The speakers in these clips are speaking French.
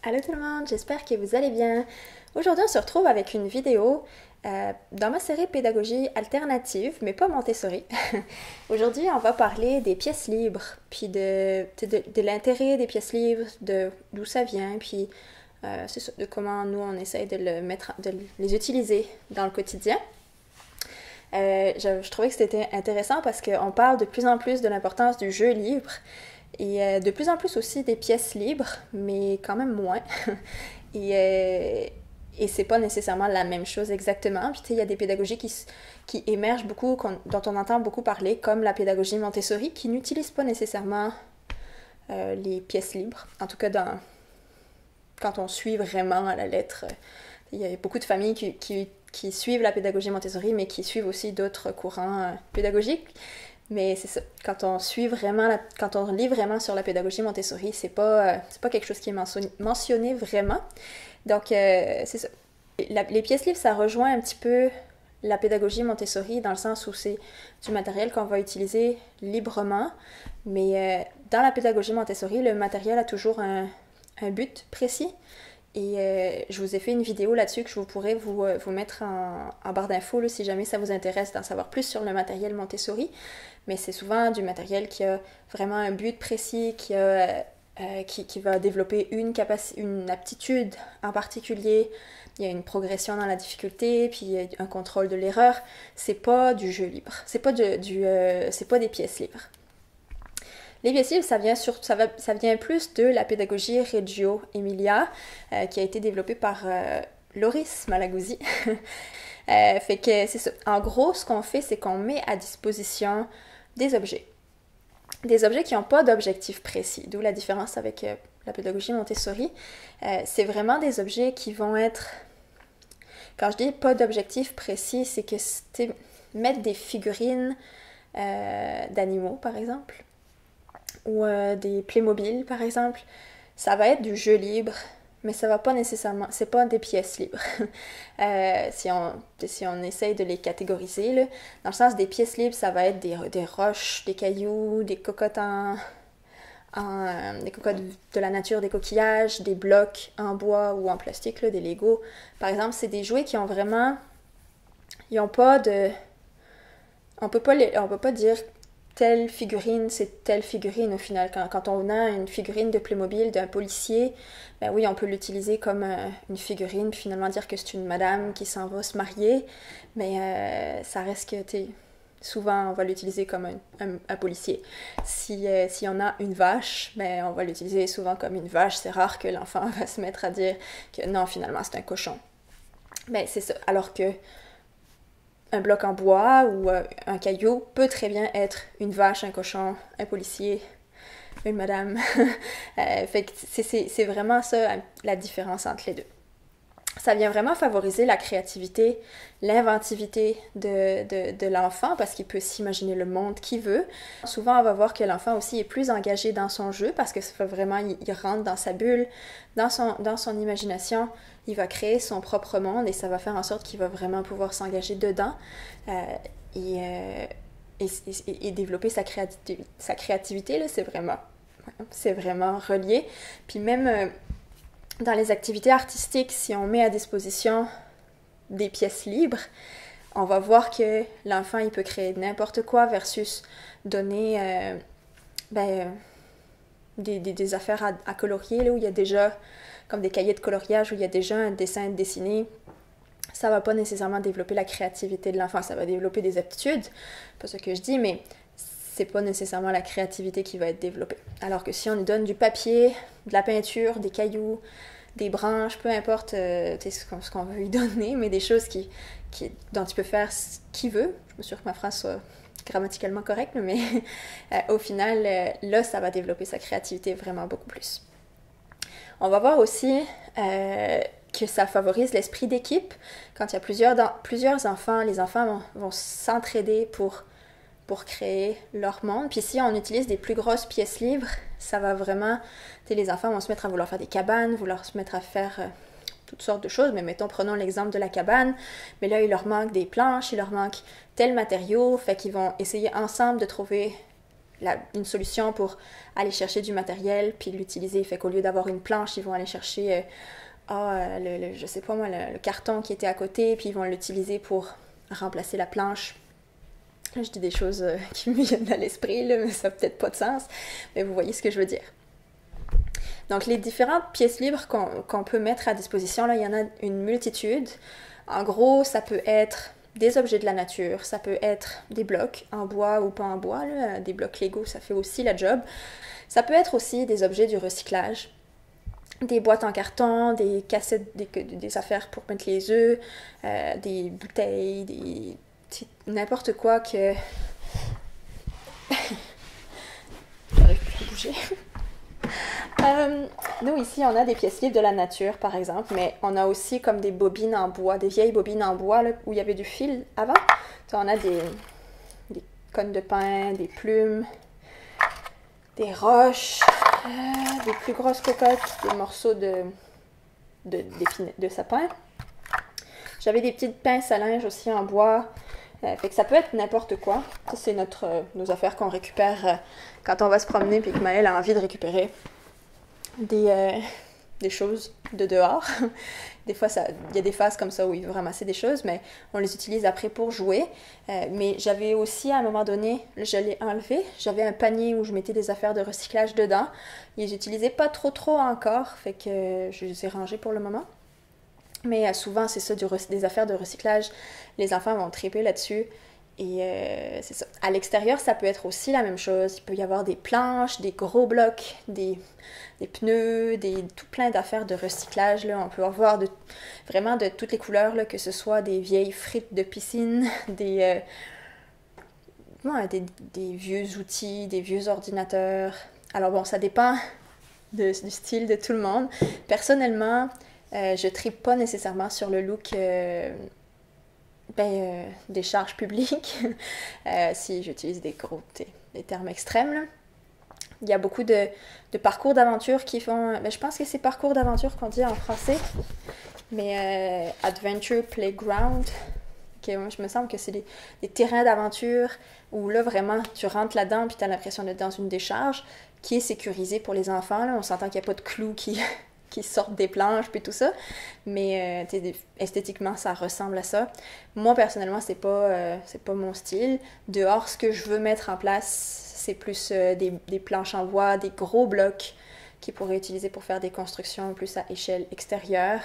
Allô tout le monde, j'espère que vous allez bien. Aujourd'hui, on se retrouve avec une vidéo dans ma série Pédagogie alternative, mais pas Montessori. Aujourd'hui, on va parler des pièces libres, puis de l'intérêt des pièces libres, d'où ça vient, puis c'est ça, de comment nous, on essaye de les utiliser dans le quotidien. Je trouvais que c'était intéressant parce qu'on parle de plus en plus de l'importance du jeu libre et de plus en plus aussi des pièces libres, mais quand même moins. et, euh, et c'est pas nécessairement la même chose exactement. Puis tu sais, il y a des pédagogies qui émergent beaucoup, dont on entend beaucoup parler, comme la pédagogie Montessori, qui n'utilise pas nécessairement les pièces libres. En tout cas, quand on suit vraiment à la lettre. Il y a beaucoup de familles qui suivent la pédagogie Montessori, mais qui suivent aussi d'autres courants pédagogiques. Mais c'est ça, quand on lit vraiment sur la pédagogie Montessori, c'est pas quelque chose qui est mentionné vraiment. Donc, c'est ça. Les pièces livres, ça rejoint un petit peu la pédagogie Montessori dans le sens où c'est du matériel qu'on va utiliser librement. Mais dans la pédagogie Montessori, le matériel a toujours un but précis. Et je vous ai fait une vidéo là-dessus que je pourrais vous mettre en barre d'infos si jamais ça vous intéresse d'en savoir plus sur le matériel Montessori. Mais c'est souvent du matériel qui a vraiment un but précis, qui va développer une aptitude en particulier. Il y a une progression dans la difficulté, puis un contrôle de l'erreur. C'est pas du jeu libre. C'est pas des pièces libres. Les pièces libres, ça vient plus de la pédagogie Reggio Emilia, qui a été développée par Loris Malaguzzi. Fait que c'est ça. En gros, ce qu'on fait, c'est qu'on met à disposition des objets. Des objets qui n'ont pas d'objectif précis, d'où la différence avec la pédagogie Montessori. C'est vraiment des objets qui vont être... Quand je dis pas d'objectif précis, c'est que c'est mettre des figurines d'animaux, par exemple, ou des Playmobil par exemple, ça va être du jeu libre, mais ça va pas nécessairement, c'est pas des pièces libres. Si on essaye de les catégoriser, là, dans le sens des pièces libres, ça va être des roches, des cailloux, des cocottes des cocottes de la nature, des coquillages, des blocs en bois ou en plastique, là, des Legos. Par exemple, c'est des jouets qui ont vraiment... Ils ont pas de... On peut pas dire telle figurine, c'est telle figurine au final. Quand on a une figurine de Playmobil d'un policier, ben oui, on peut l'utiliser comme une figurine, puis finalement dire que c'est une madame qui s'en va se marier, mais ça reste que, souvent on va l'utiliser comme un policier. Si on a une vache, ben on va l'utiliser souvent comme une vache. C'est rare que l'enfant va se mettre à dire que non, finalement c'est un cochon. Ben c'est ça. Alors que un bloc en bois ou un caillou peut très bien être une vache, un cochon, un policier, une madame. Fait que c'est vraiment ça la différence entre les deux. Ça vient vraiment favoriser la créativité, l'inventivité de l'enfant parce qu'il peut s'imaginer le monde qu'il veut. Souvent, on va voir que l'enfant aussi est plus engagé dans son jeu parce que ça fait vraiment, il rentre dans sa bulle, dans son imagination, il va créer son propre monde et ça va faire en sorte qu'il va vraiment pouvoir s'engager dedans et développer sa créativité, là, c'est vraiment relié. Puis même... dans les activités artistiques, si on met à disposition des pièces libres, on va voir que l'enfant, il peut créer n'importe quoi versus donner des affaires à colorier, là, où il y a déjà, comme des cahiers de coloriage, où il y a déjà un dessin dessiné. Ça va pas nécessairement développer la créativité de l'enfant, ça va développer des aptitudes, pas ce que je dis, mais c'est pas nécessairement la créativité qui va être développée. Alors que si on lui donne du papier, de la peinture, des cailloux, des branches, peu importe ce qu'on veut lui donner, mais des choses dont il peut faire ce qu'il veut. Je me suis sûre que ma phrase soit grammaticalement correcte, mais au final, là, ça va développer sa créativité vraiment beaucoup plus. On va voir aussi que ça favorise l'esprit d'équipe. Quand il y a plusieurs enfants, les enfants vont s'entraider pour créer leur monde. Puis si on utilise des plus grosses pièces libres, ça va vraiment... les enfants vont se mettre à vouloir faire des cabanes, vouloir se mettre à faire toutes sortes de choses, mais prenons l'exemple de la cabane, mais là, il leur manque des planches, il leur manque tel matériau, fait qu'ils vont essayer ensemble de trouver une solution pour aller chercher du matériel puis l'utiliser. Fait qu'au lieu d'avoir une planche, ils vont aller chercher, je sais pas moi, le carton qui était à côté, puis ils vont l'utiliser pour remplacer la planche. Là, je dis des choses qui me viennent à l'esprit, là, mais ça n'a peut-être pas de sens. Mais vous voyez ce que je veux dire. Donc, les différentes pièces libres qu'on peut mettre à disposition, là, il y en a une multitude. En gros, ça peut être des objets de la nature, ça peut être des blocs en bois ou pas en bois, là, des blocs Lego, ça fait aussi la job. Ça peut être aussi des objets du recyclage, des boîtes en carton, des cassettes, des affaires pour mettre les œufs, des bouteilles, n'importe quoi que... J'arrive plus à bouger. Nous, ici, on a des pièces libres de la nature, par exemple, mais on a aussi comme des bobines en bois, des vieilles bobines en bois là, où il y avait du fil avant. On a des connes de pain, des plumes, des roches, des plus grosses cocottes, des morceaux de sapin. J'avais des petites pinces à linge aussi en bois. Fait que ça peut être n'importe quoi. Ça, c'est nos affaires qu'on récupère quand on va se promener puis que Maëlle a envie de récupérer des choses de dehors. Des fois, il y a des phases comme ça où il veut ramasser des choses, mais on les utilise après pour jouer. Mais j'avais aussi, à un moment donné, je l'ai enlevé. J'avais un panier où je mettais des affaires de recyclage dedans. Et j'utilisais pas trop encore, fait que je les ai rangés pour le moment. Mais souvent, c'est ça, des affaires de recyclage. Les enfants vont triper là-dessus. Et c'est ça. À l'extérieur, ça peut être aussi la même chose. Il peut y avoir des planches, des gros blocs, des pneus, tout plein d'affaires de recyclage. Là. On peut avoir vraiment de toutes les couleurs, là, que ce soit des vieilles frites de piscine, des vieux outils, des vieux ordinateurs. Alors bon, ça dépend du style de tout le monde. Personnellement, je tripe pas nécessairement sur le look des charges publiques, si j'utilise des termes extrêmes. Là. Il y a beaucoup de parcours d'aventure qui font... je pense que c'est parcours d'aventure qu'on dit en français, mais Adventure Playground. Okay, moi, je me semble que c'est des terrains d'aventure où là, vraiment, tu rentres là-dedans puis tu as l'impression d'être dans une décharge qui est sécurisée pour les enfants. Là. On s'entend qu'il n'y a pas de clous qui sortent des planches puis tout ça, mais esthétiquement ça ressemble à ça. Moi personnellement c'est pas mon style. Dehors, ce que je veux mettre en place, c'est plus des planches en bois, des gros blocs qu'ils pourraient utiliser pour faire des constructions plus à échelle extérieure,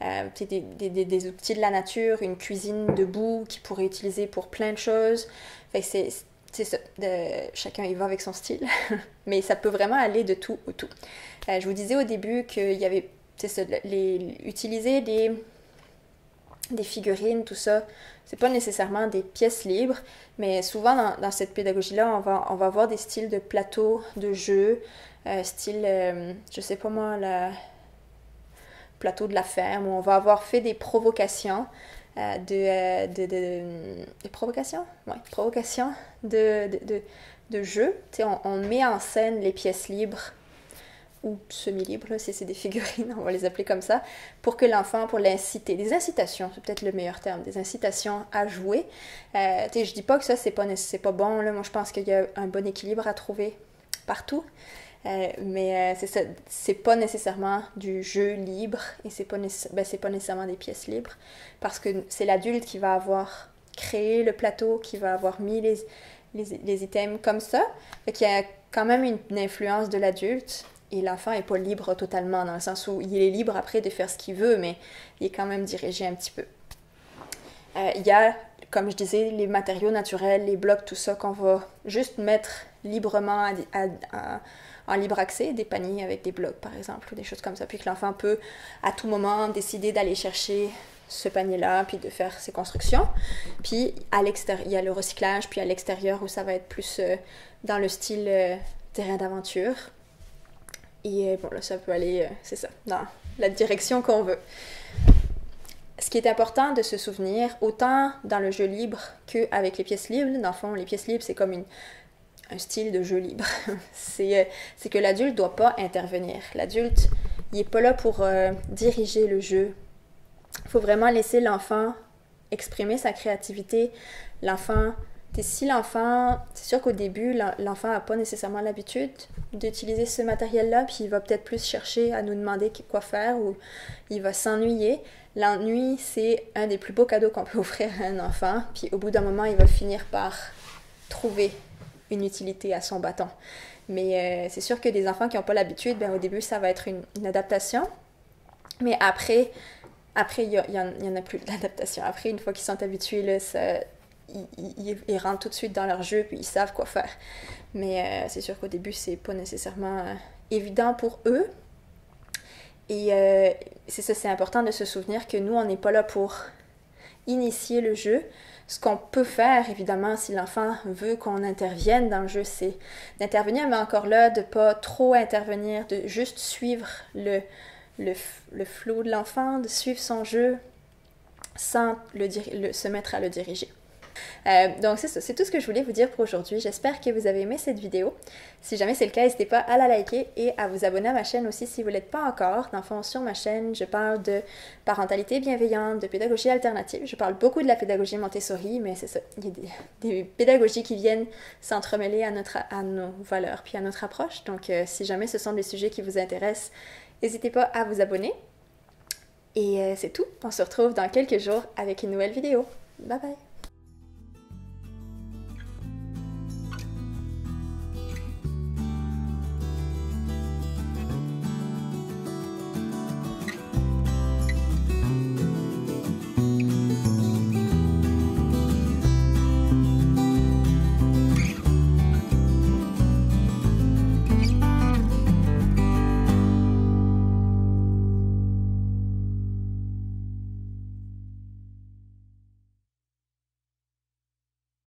des outils de la nature, une cuisine debout qu'ils pourraient utiliser pour plein de choses. Fait que c'est ça, chacun y va avec son style, mais ça peut vraiment aller de tout au tout. Je vous disais au début qu'il y avait, c'est ça, utiliser des figurines, tout ça, c'est pas nécessairement des pièces libres, mais souvent dans cette pédagogie-là, on va avoir des styles de plateaux de jeu, je sais pas moi, le plateau de la ferme, où on va avoir fait des provocations, des provocations? Ouais, provocations de jeu. On met en scène les pièces libres ou semi-libres, si c'est des figurines, on va les appeler comme ça, pour que l'enfant, pour l'inciter, des incitations, c'est peut-être le meilleur terme, des incitations à jouer. Je dis pas que ça, c'est pas bon, là. Moi je pense qu'il y a un bon équilibre à trouver partout, mais c'est pas nécessairement du jeu libre, et c'est pas nécessairement des pièces libres, parce que c'est l'adulte qui va avoir créé le plateau, qui va avoir mis les items comme ça, fait qu'il y a quand même une influence de l'adulte. Et l'enfant n'est pas libre totalement, dans le sens où il est libre après de faire ce qu'il veut, mais il est quand même dirigé un petit peu. Il y a, comme je disais, les matériaux naturels, les blocs, tout ça, qu'on va juste mettre librement en libre accès, des paniers avec des blocs, par exemple, ou des choses comme ça, puis que l'enfant peut, à tout moment, décider d'aller chercher ce panier-là, puis de faire ses constructions. Puis, à l'extérieur, il y a le recyclage, puis à l'extérieur, où ça va être plus dans le style terrain d'aventure. Et bon, là, ça peut aller, c'est ça, dans la direction qu'on veut. Ce qui est important de se souvenir, autant dans le jeu libre qu'avec les pièces libres, dans le fond, les pièces libres, c'est comme un style de jeu libre. c'est que l'adulte ne doit pas intervenir. L'adulte, il n'est pas là pour diriger le jeu. Il faut vraiment laisser l'enfant exprimer sa créativité. L'enfant, si l'enfant, c'est sûr qu'au début, l'enfant n'a pas nécessairement l'habitude d'utiliser ce matériel-là, puis il va peut-être plus chercher à nous demander quoi faire ou il va s'ennuyer. L'ennui, c'est un des plus beaux cadeaux qu'on peut offrir à un enfant, puis au bout d'un moment, il va finir par trouver une utilité à son bâton. Mais c'est sûr que des enfants qui n'ont pas l'habitude, ben, au début, ça va être une adaptation. Mais après il y en a plus d'adaptation. Après, une fois qu'ils sont habitués, là, ils rentrent tout de suite dans leur jeu puis ils savent quoi faire. Mais c'est sûr qu'au début, c'est pas nécessairement évident pour eux. Et c'est ça, c'est important de se souvenir que nous, on n'est pas là pour initier le jeu. Ce qu'on peut faire, évidemment, si l'enfant veut qu'on intervienne dans le jeu, c'est d'intervenir, mais encore là, de pas trop intervenir, de juste suivre le flow de l'enfant, de suivre son jeu sans se mettre à le diriger. Donc c'est ça, c'est tout ce que je voulais vous dire pour aujourd'hui. J'espère que vous avez aimé cette vidéo. Si jamais c'est le cas, n'hésitez pas à la liker et à vous abonner à ma chaîne aussi si vous ne l'êtes pas encore. Dans le fond, sur ma chaîne, je parle de parentalité bienveillante, de pédagogie alternative. Je parle beaucoup de la pédagogie Montessori, mais c'est ça, il y a des pédagogies qui viennent s'entremêler à nos valeurs puis à notre approche. Donc si jamais ce sont des sujets qui vous intéressent, n'hésitez pas à vous abonner. Et c'est tout. On se retrouve dans quelques jours avec une nouvelle vidéo. Bye bye!